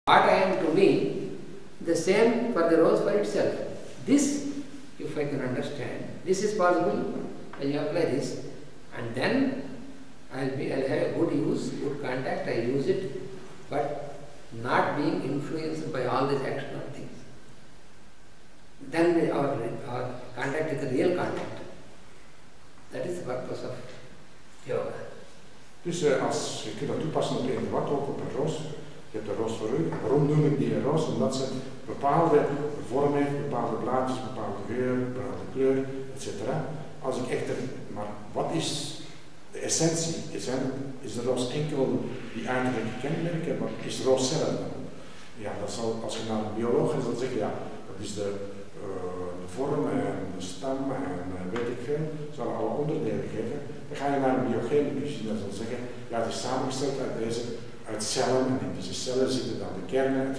What I am to me, the same for the rose for itself. This, if I can understand, this is possible when you apply this, and then I'll have a good use, good contact, I use it, but not being influenced by all these external things. Then our contact is the real contact. That is the purpose of yoga. Dus als je kunt dat toepassen op een wat ook op een roos. Je hebt de roos voor u. Waarom noem ik die een roos? Omdat ze een bepaalde vorm heeft, bepaalde blaadjes, bepaalde geur, bepaalde kleur, etc. Als ik echter, maar wat is de essentie? Is de roos enkel die uiterlijke kenmerken, maar is de roos zelf dan? Ja, dat zal, als je naar een bioloog gaat, zal zeggen, ja, dat is de vorm en de stam en weet ik veel, zal alle onderdelen geven. Dan ga je naar een biochemicus die dan zal zeggen, ja, het is samengesteld uit cellen en in deze cellen zitten dan de kernen.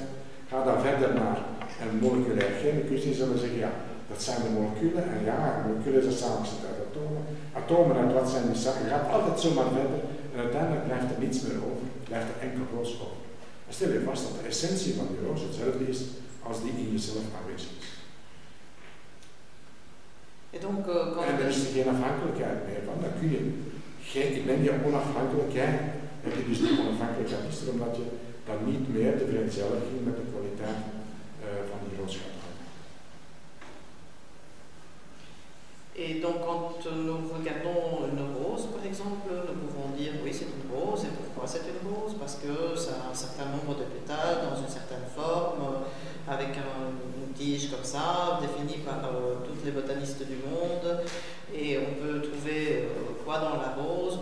Ga dan verder naar een moleculair chemicus die zullen zeggen, ja, dat zijn de moleculen en ja, moleculen zijn samengesteld uit atomen. Atomen uit wat zijn die zaken? Je gaat altijd zomaar verder en uiteindelijk blijft er niets meer over, blijft er enkel roos over. Dan stel je vast dat de essentie van die roos hetzelfde is als die in jezelf aanwezig is. En er is er geen afhankelijkheid meer van, dan kun je ik denk die onafhankelijkheid, heb je dus die onafhankelijkheid is er omdat je dan niet meer te vereenzelvigen met de kwaliteit van die roos gaat hebben. Et donc quand nous regardons une rose par exemple, nous pouvons dire oui c'est une rose, et pourquoi c'est une rose? Parce que ça a un certain nombre de pétales dans une certaine forme, avec une tige comme ça, définie par toutes les botanistes du monde, et on peut trouver quoi dans la rose?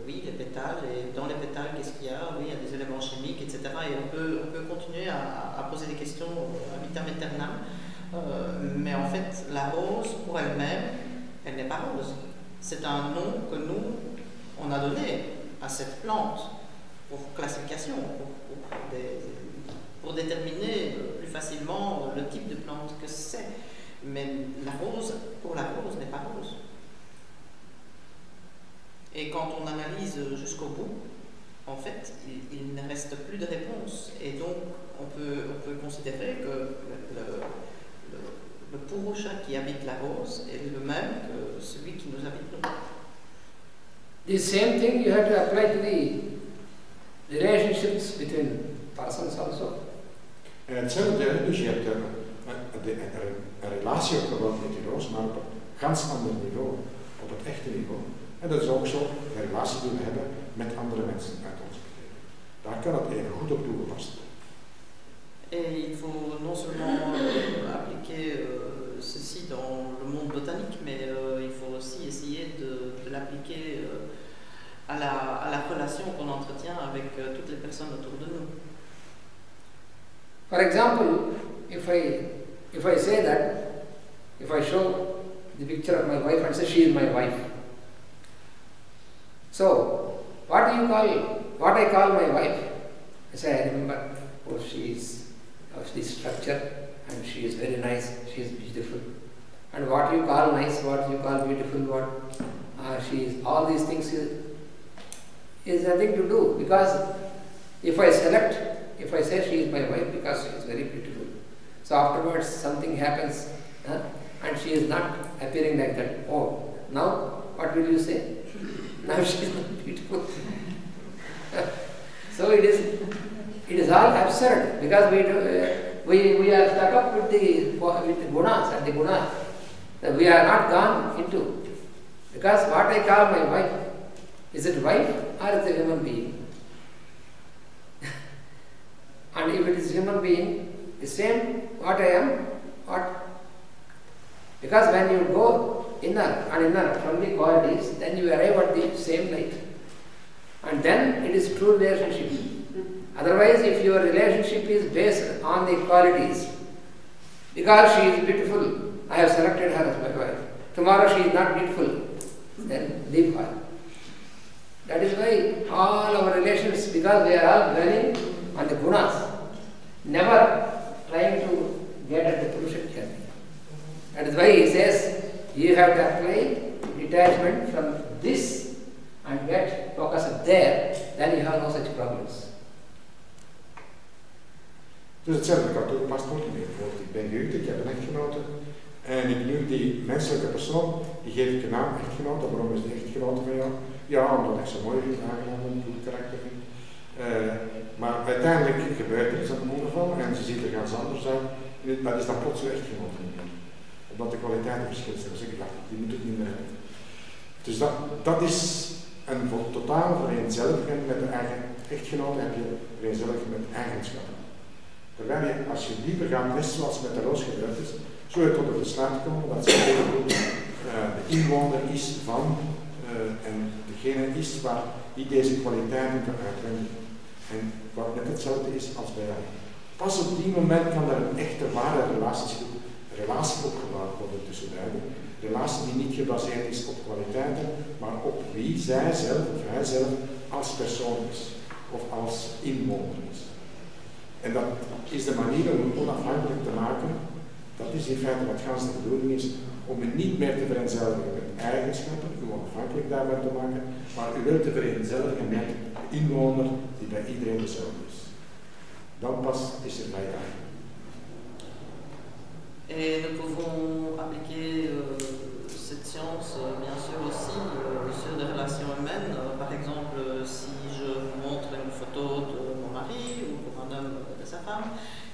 Oui, les pétales, et dans les pétales qu'est-ce qu'il y a? Oui, il y a des éléments chimiques, etc. Et on peut continuer à poser des questions ad vitam aeternam. Mais en fait, la rose, pour elle-même, elle n'est pas rose. C'est un nom que nous, on a donné à cette plante pour classification, pour déterminer plus facilement le type de plante que c'est. Mais la rose, pour la rose, n'est pas rose. Et quand on analyse jusqu'au bout, en fait, il ne reste plus de réponse. Et donc, on peut considérer que le Purusha qui habite la rose est le même que celui qui nous habite nous. The same thing you have to apply to the relationships between persons also. En hetzelfde, dus je hebt een relatie opgebouwd met die roos, maar op een ganz ander niveau, op het echte niveau. En dat is ook zo, de relatie die we hebben met andere mensen uit onze omgeving. Daar kan het even goed op toegepast worden. Et il faut non seulement appliquer ceci dans le monde botanique, mais il faut aussi essayer de l'appliquer à la relation qu'on entretient avec toutes les personnes autour de nous. For example, if I say that, if I show the picture of my wife and say she is my wife, so what I call my wife? I say I remember, oh she is of this structure and she is very nice, she is beautiful. And what you call nice, what you call beautiful, what she is, all these things is nothing to do, because if I say she is my wife because she is very beautiful, so afterwards something happens and she is not appearing like that. Oh, now what will you say? Now she is not beautiful. So it is all absurd, because we are stuck up with the gunas and the gunas that we are not gone into. Because what I call my wife, is it wife or is it a human being? And if it is human being, the same what I am, what? Because when you go inner from the qualities, then you arrive at the same light. And then it is true relationship. Otherwise, if your relationship is based on the qualities, because she is beautiful, I have selected her as my wife. Tomorrow she is not beautiful, then leave her. That is why all our relations, because we are all dwelling on the gunas, never trying to get at the Purusha journey. That is why he says, you have to apply detachment from this and get focused there, then you have no such problems. Dus hetzelfde kan toegepast worden. Bijvoorbeeld, ik ben gehuwd, ik heb een echtgenote. En ik nu die menselijke persoon, die geef ik een naam echtgenote. Waarom is die echtgenote van jou? Ja, omdat ik ze mooi vind, aangenaam vind, goed karakter vind. Maar uiteindelijk gebeurt er iets aan het ongeval en ze ziet er ganz anders uit. Dat is dan plots uw echtgenote niet meer. Omdat de kwaliteiten verschillen zijn. Dan zeg ik, ja, die moet ik niet meer hebben. Dus dat is een totale vereenzelviging met de eigen echtgenote, heb je vereenzelviging met eigenschappen. Terwijl je, als je dieper gaat, net zoals met de roos gebeurd is, zo je tot het besluit komen dat ze de inwoner is van en degene is waar die deze kwaliteiten kan uitbrengen. En wat net hetzelfde is als bij jou. Pas op die moment kan er een echte ware relatie opgebouwd worden tussen beiden. Een relatie die niet gebaseerd is op kwaliteiten, maar op wie zij zelf of hij zelf als persoon is. Of als inwoner is. En dat is de manier om het onafhankelijk te maken. Dat is in feite wat gans de bedoeling is, om u niet meer te vereenzelvigen met eigenschappen, u onafhankelijk daarbij te maken, maar u wilt te vereenzelvigen met de inwoner die bij iedereen dezelfde is. Dan pas is er bijdrage. Et nous pouvons appliquer cette science, bien sûr, aussi sur des relations humaines. Par exemple, si je vous montre une photo de mon mari ou pour un homme de sa femme,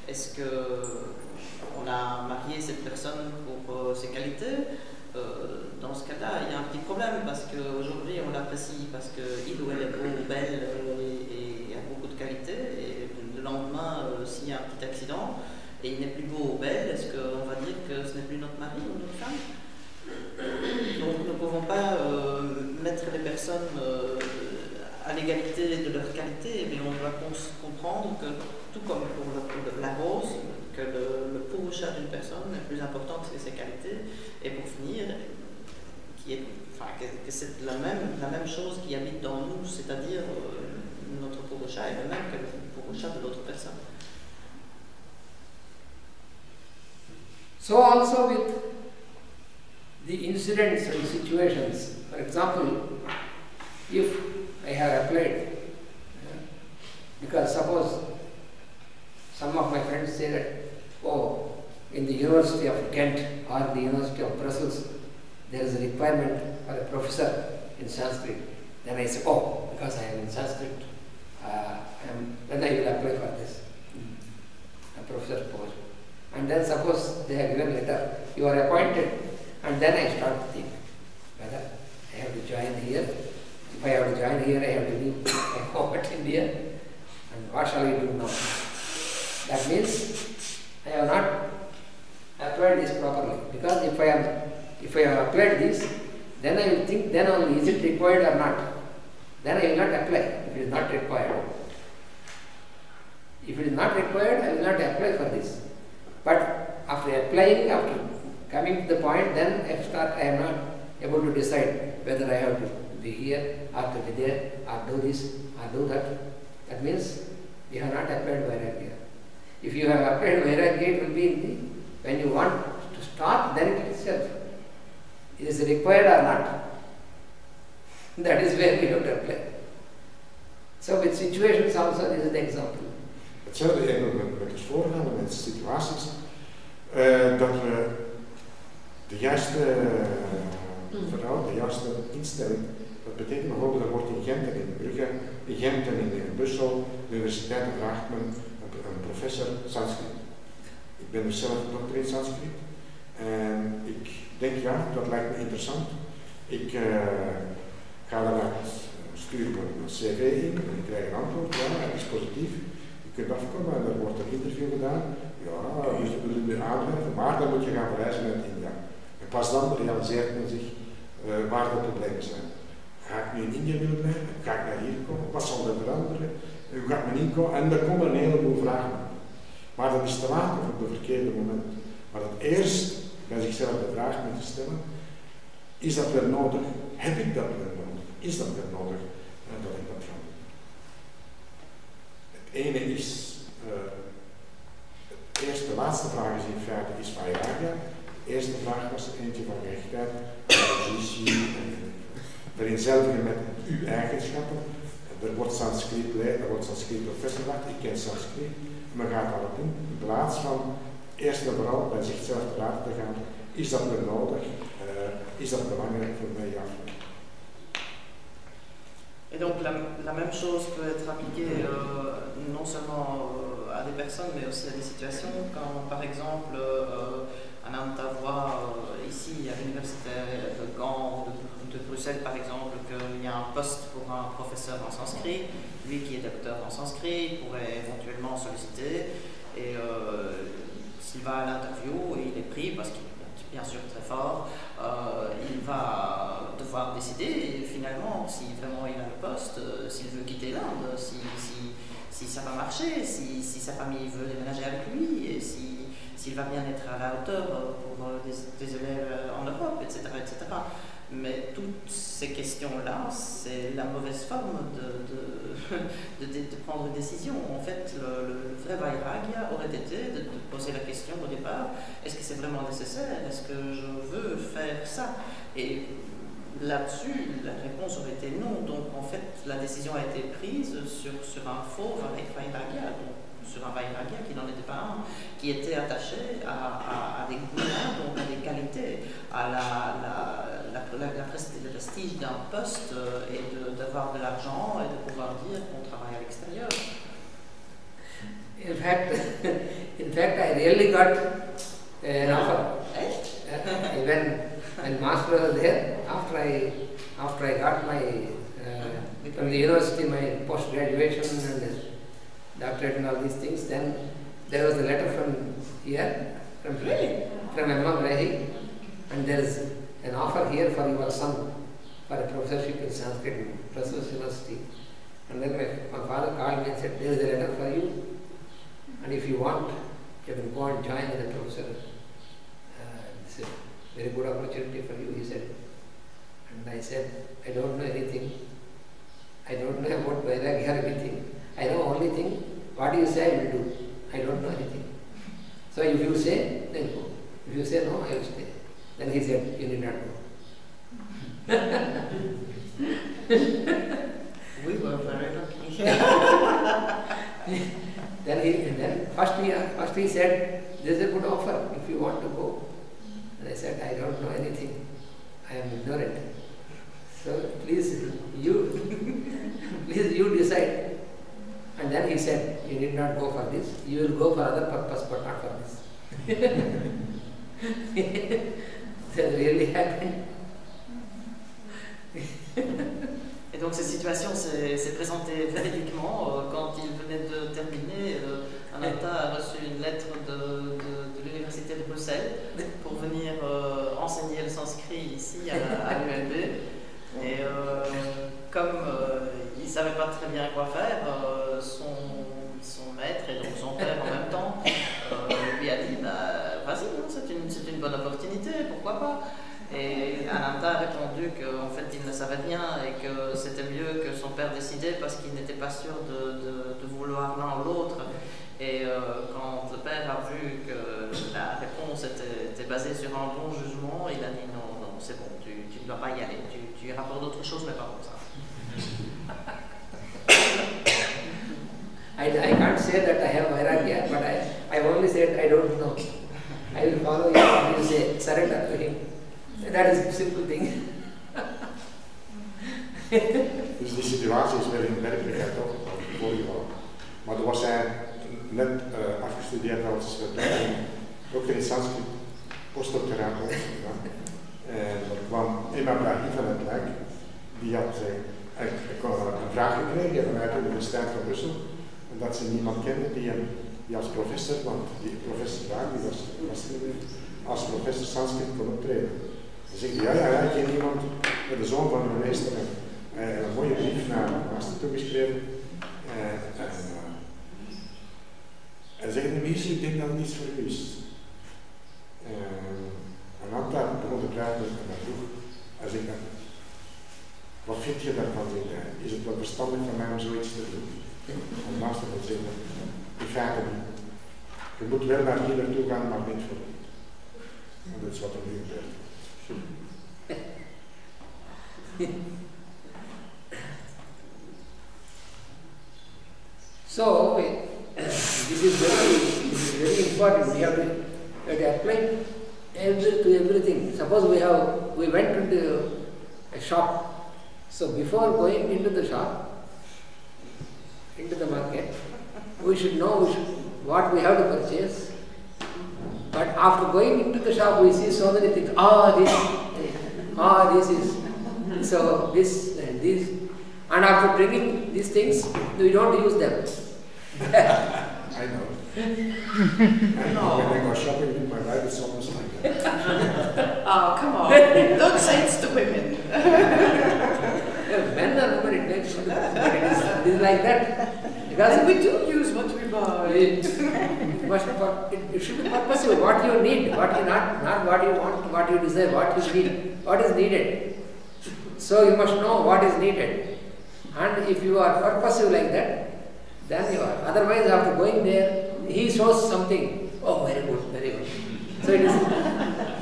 est-ce qu'on a marié cette personne pour ses qualités? Dans ce cas-là, il y a un petit problème parce qu'aujourd'hui on l'apprécie parce qu'il ou elle est beau ou belle et a beaucoup de qualités. Et le lendemain, s'il y a un petit accident et il n'est plus beau ou belle, est-ce qu'on va dire que ce n'est plus notre mari ou notre femme? Donc nous ne pouvons pas mettre les personnes à l'égalité de leur qualité, mais on doit comprendre que tout comme pour la rose, que le pouvoir d'une personne est plus important que ses qualités, et pour finir, que c'est la même chose qui habite dans nous, c'est-à-dire notre pouvoir est le même que le pouvoir de l'autre personne. So also with the incidents and situations, for example, if I have applied, because suppose some of my friends say that, oh, in the University of Ghent or the University of Brussels, there is a requirement for a professor in Sanskrit. Then I say, oh, because I am in Sanskrit, then I will apply for this, a professor post. And then suppose they have given letter, you are appointed, and then I start to think whether I have to join here. If I have to join here, I have to leave my home at India. And what shall I do now? That means I have not applied this properly. Because if I have applied this, then I will think, then only is it required or not. Then I will not apply if it is not required. If it is not required, I will not apply for this. But after applying, after coming to the point, then I am not able to decide whether I have to be here or to be there or do this or do that. That means you have not applied Vairagya. If you have applied Vairagya, it will be when you want to start, then it itself. Is it required or not? That is where we have to apply. So with situations also, this is the example. Hetzelfde met ons voorgaande met situaties, dat we de juiste verhaal, de juiste instelling, dat betekent bijvoorbeeld, er wordt in Gent en in Brugge, in Gent en in Brussel, de universiteiten vraagt men een professor Sanskriet. Ik ben dus zelf dokter in Sanskriet en ik denk, ja, dat lijkt me interessant. Ik ga daaruit sturen een cv in en ik krijg een antwoord, ja, het is positief. Je kunt afkomen en er wordt een interview gedaan. Ja, dus we willen nu aanwerven, maar dan moet je gaan verreizen naar India. En pas dan realiseert men zich waar de problemen zijn. Ga ik nu in India willen blijven? Ga ik naar hier komen? Wat zal er veranderen? Hoe gaat men inkomen? En er komen een heleboel vragen. Maar dat is te laat of op het verkeerde moment. Maar het eerst bij zichzelf de vraag moeten stellen, is dat wel nodig? Heb ik dat wel nodig? Is dat wel nodig? Dat ik dat ga doen. Het ene is, de laatste vraag is in feite, is Vairagya. De eerste vraag was er eentje van rechtheid, positie, vereenzelvigen met uw eigenschappen. Er wordt Sanskriet professor gedacht, ik ken Sanskriet. men gaat daarop in. In plaats van eerst en vooral bij zichzelf te raden te gaan, is dat nu nodig, is dat belangrijk voor mij, ja. Et donc la même chose peut être appliquée non seulement à des personnes mais aussi à des situations. Quand par exemple Ananta voit ici à l'université de Gand ou de Bruxelles par exemple qu'il y a un poste pour un professeur en sanskrit, lui qui est docteur en sanskrit pourrait éventuellement solliciter et s'il va à l'interview et il est pris parce qu'il est bien sûr très fort, il va devoir décider finalement si vraiment il a le poste, s'il veut quitter l'Inde, si ça va marcher, si sa famille veut déménager avec lui et s'il va bien être à la hauteur pour des élèves en Europe, etc., etc. Mais toutes ces questions-là, c'est la mauvaise forme de prendre une décision. En fait, le vrai vairagya aurait été de poser la question au départ, est-ce que c'est vraiment nécessaire? Est-ce que je veux faire ça? Et là-dessus, la réponse aurait été non. Donc, en fait, la décision a été prise sur un faux vairagya, sur un vairagya qui n'en était pas un, qui était attaché à des goûts, donc à des qualités, à le prestige d'un poste et d'avoir de l'argent et de pouvoir dire qu'on travaille à l'extérieur. In fact, I really got an offer. When master was there, after I got my from the university my post graduation and doctorate and all these things, then there was a letter from here, from Emma Grahi, and there is an offer here for your son for a professorship in Sanskrit in Brussels University. And then my father called me and said, there is a letter for you, and if you want, you can go and join as a professor. It's a very good opportunity for you, he said. And I said, I don't know anything. I don't know about Vairagya or anything. I know only thing, what you say I will do. I don't know anything. So if you say, then go. If you say no, I will stay. Then he said, you need not go. We were very lucky. Then first he said, there is a good offer if you want to go. And I said, I don't know anything. I am ignorant. So please you decide. And then he said, you need not go for this. You will go for other purpose, but not for this. That really happened. Et donc cette situation s'est présentée véridiquement quand il venait de terminer. Ananta a reçu une lettre de l'université de Bruxelles pour venir enseigner le sanskrit ici à l'ULB. Et comme il ne savait pas très bien quoi faire, son maître et donc son père en même temps lui a dit vas-y, c'est une bonne opportunité, pourquoi pas. Et Ananta a répondu qu'en fait il ne savait rien et que c'était mieux que son père décidait parce qu'il n'était pas sûr de vouloir l'un ou l'autre. Et quand le père a vu que la réponse était basée sur un bon jugement, il a dit non, c'est bon, tu ne dois pas y aller, tu iras pour d'autres choses, mais pas comme ça. I can't say that I have vairagya, but I only said I don't know. I will follow you what you say, surrender to him. That is a simple thing. Dus die situatie is weer in de werkelijkheid toch voorgevallen. Maar toen was hij net afgestudeerd als dokter in Sanskrit, postdoctoraat gedaan. En er kwam Emma Brahi van het Luik, die had een vraag gekregen vanuit de Universiteit van Brussel. En dat ze niemand kende die als professor, want die professor daar die was als professor Sanskrit kon optreden. Dan zegt hij, ja, ik ken iemand met de zoon van de meester. Een mooie brief naar de master toegeschreven. Hij zegt, ik denk dat het iets voor u is. Een aantal begon te praten met mij vroeg. Hij zegt, wat vind je daarvan? Is het wel verstandig van mij om zoiets te doen? En de master wil zeggen, in feite niet. Je moet wel naar hier naartoe gaan, maar niet voor u. En dat is wat er nu gebeurt. So, This is very important. We have to apply to everything. Suppose we went into a shop. So before going into the shop, into the market, we should know what we have to purchase. But after going into the shop, we see so many things. This is so this and this, and after bringing these things, we don't use them. I know. I know. When I go shopping with my wife, it's almost like that. Oh, come on. Don't say it's the women. Men or women, it makes difference, but it is like that. Because and we do use what we buy. It should be purposive. What you need, what you not what you want, what you desire, what you need, what is needed. So you must know what is needed. And if you are purposive like that, then you are. Otherwise, after going there, he shows something. Oh, very good, very good. So it is.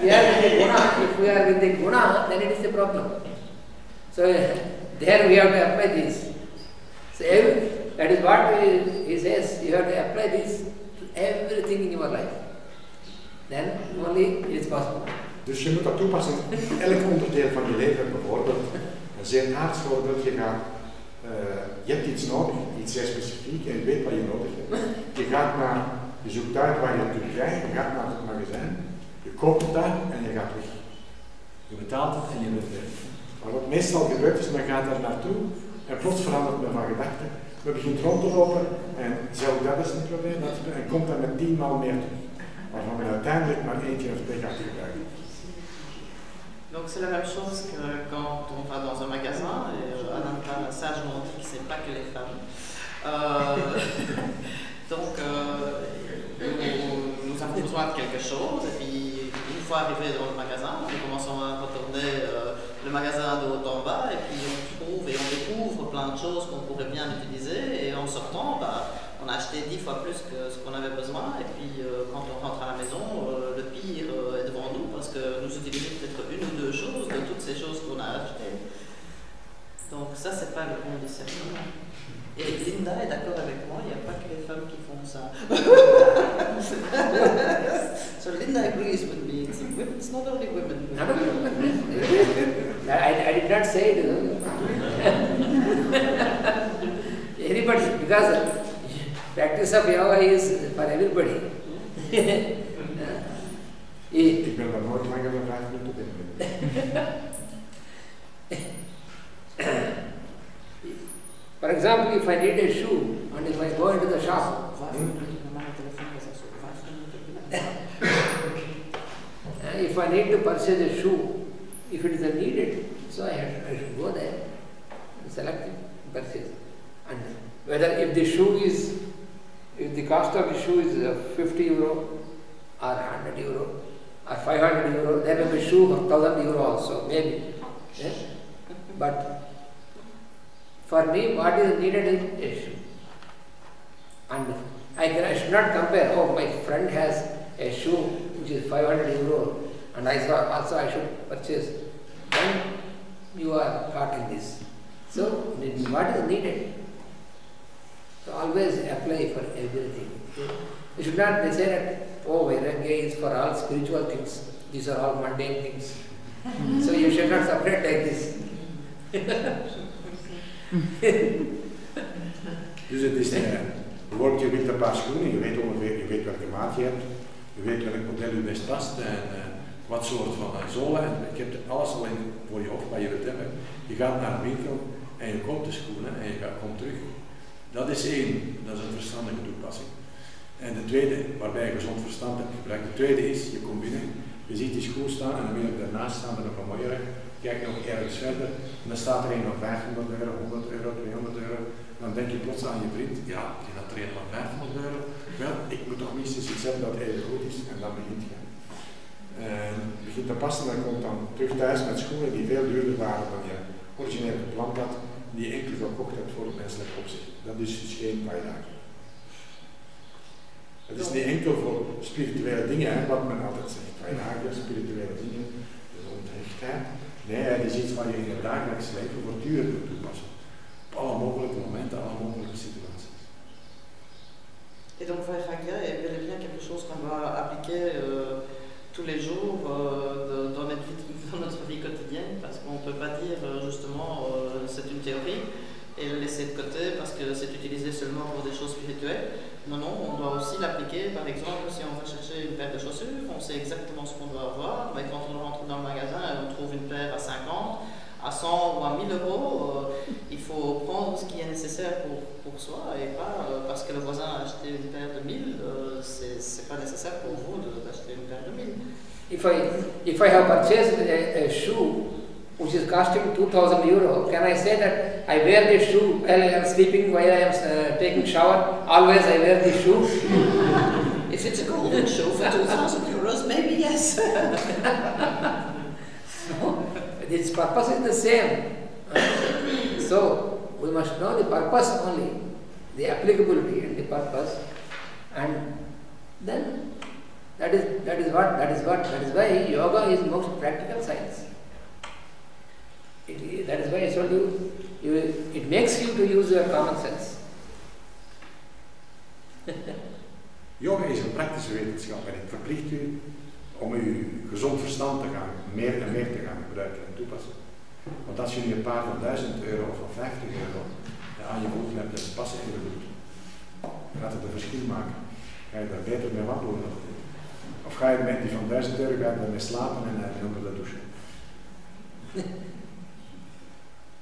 We are with the guna. If we are with the guna, then it is the problem. So there we have to apply this. So that is what he says. You have to apply this to everything in your life. Then only it is possible. Dus je moet dat toepassen in elk onderdeel van je leven. Bijvoorbeeld, een zeer aardig voorbeeld, je hebt iets nodig, iets zeer specifiek en je weet wat je nodig hebt. Je zoekt uit waar je het kunt krijgen, je gaat naar het magazijn, je koopt het daar en je gaat weg. Je betaalt het en je bent weg. Maar wat meestal gebeurt is, men gaat daar naartoe en plots verandert men van gedachten. Men begint rond te lopen en zelfs dat is een probleem en komt dan met 10 maal meer toe. Waarvan men uiteindelijk maar 1 of 2 gaat gebruiken. Donc c'est la même chose que quand on va dans un magasin, et Alain parle ça, je m'en dis que c'est pas que les femmes. Donc nous avons besoin de quelque chose, et puis une fois arrivé dans le magasin, nous commençons à retourner le magasin de haut en bas, et puis on trouve et on découvre plein de choses qu'on pourrait bien utiliser, et en sortant, on a acheté 10 fois plus que ce qu'on avait besoin, et puis quand on rentre à la maison, le pire est devant nous, parce que nous utilisons peut-être 1 ou 2 choses de toutes ces choses qu'on a achetées. Donc ça, c'est pas le bon discernement. Et Linda est d'accord avec moi, il n'y a pas que les femmes qui font ça. So Linda agrees with me, it's not only women. I did not say it. Anybody, because practice of yoga is for everybody. Ik ben daar nooit langer dan 5 minuten binnen. For example, if I need a shoe and if I go into the shop, if I need to purchase a shoe, if it is needed, so I should go there and select it, purchase. And whether if the cost of the shoe is 50 euro or 100 euro or 500 euro, there will be a shoe of 1000 euro also, maybe. Yes? But for me, what is needed is a shoe. And I should not compare, oh, my friend has a shoe which is 500 euro and I should purchase. Then you are caught in this. So, what is needed? So, always apply for everything. You should not say that, oh, Vairagya is for all spiritual things. These are all mundane things. So, you should not separate like this. Dus het is, bijvoorbeeld je wilt een paar schoenen, je weet ongeveer, je weet welke maat je hebt, je weet welk model je best past en wat soort van zolen. En je hebt alles al voor je hoofd wat je wilt hebben. Je gaat naar een winkel en je koopt de schoenen en je komt terug. Dat is één, dat is een verstandige toepassing. En de tweede, waarbij je gezond verstand hebt gebruikt, de tweede is, je komt binnen, je ziet die schoen staan en dan wil ik daarnaast staan er nog een mooiere. Kijk nog ergens verder en dan staat er een van 500 euro, 100 euro, 200 euro. Dan denk je plots aan je vriend, ja, die had er een van 500 euro. Wel, ik moet toch minstens iets hebben dat even goed is en dan begint je. Je begint te passen en komt dan terug thuis met schoenen die veel duurder waren dan je origineel gepland had, die je enkel gekocht hebt voor het menselijk opzicht. Dat is dus geen Vairagya. Het is niet enkel voor spirituele dingen, hè, wat men altijd zegt. Vairagya, spirituele dingen, dus onthechtheid. Nee, het is iets wat je in je dagelijks leven voortdurend moet toepassen. Op alle mogelijke momenten, alle mogelijke situaties. Et donc Vairagya est bel et bien quelque chose qu'on doit appliquer tous les jours dans notre vie quotidienne, parce qu'on ne peut pas dire justement c'est une théorie et le laisser de côté parce que c'est utilisé seulement pour des choses spirituelles. Non, non, on doit aussi l'appliquer. Par exemple, si on va chercher une paire de chaussures, on sait exactement ce qu'on doit avoir, mais quand on rentre dans le magasin et on trouve une paire à 50, à 100 ou à 1000 euros, il faut prendre ce qui est nécessaire pour soi et pas parce que le voisin a acheté une paire de 1000, c'est pas nécessaire pour vous d'acheter une paire de 1000. If I have purchased a shoe which is costing 2,000 euro, can I say that I wear this shoe while I am sleeping, while I am taking shower, always I wear this shoe? If it's a golden shoe for 2,000 euros, maybe yes. Its purpose is the same. So we must know the purpose only, the applicability and the purpose, and then that is why yoga is most practical science. That is why I told you, it makes you to use your common sense. Yoga is een praktische wetenschap en het verplicht u om uw gezond verstand te gaan, meer en meer te gaan gebruiken en toepassen. Want als je nu een paar van 1000 euro of van 50 euro aan je voeten hebt en passen in de bloed, gaat het een verschil maken. Ga je daar beter mee wandelen? Of ga je met die van 1000 euro daarmee slapen en onder de douche?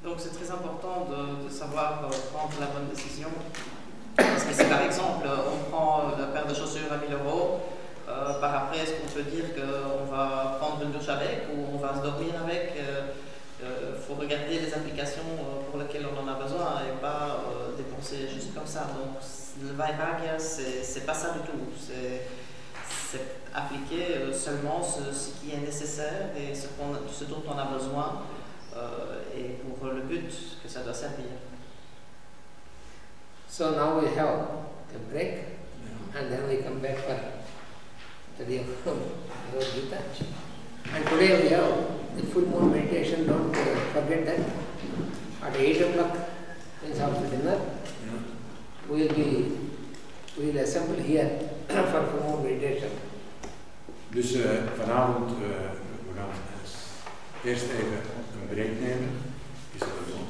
Donc c'est très important de savoir prendre la bonne décision. Parce que si par exemple on prend la paire de chaussures à 1000 euros, par après est-ce qu'on peut dire qu'on va prendre une douche avec ou on va se dormir avec? Faut regarder les applications pour lesquelles on en a besoin et pas dépenser juste comme ça. Donc le Vairagya c'est pas ça du tout. C'est appliquer seulement ce qui est nécessaire et ce dont on a besoin. Et pour le but que ça doit servir. So now we have a break and then we come back for study of Gita. And today we have the full moon meditation, don't forget that. At 8 o'clock, means after dinner, we will assemble here for full moon meditation. Dus vanavond, we gaan eerst even een break nemen. Is dat ook?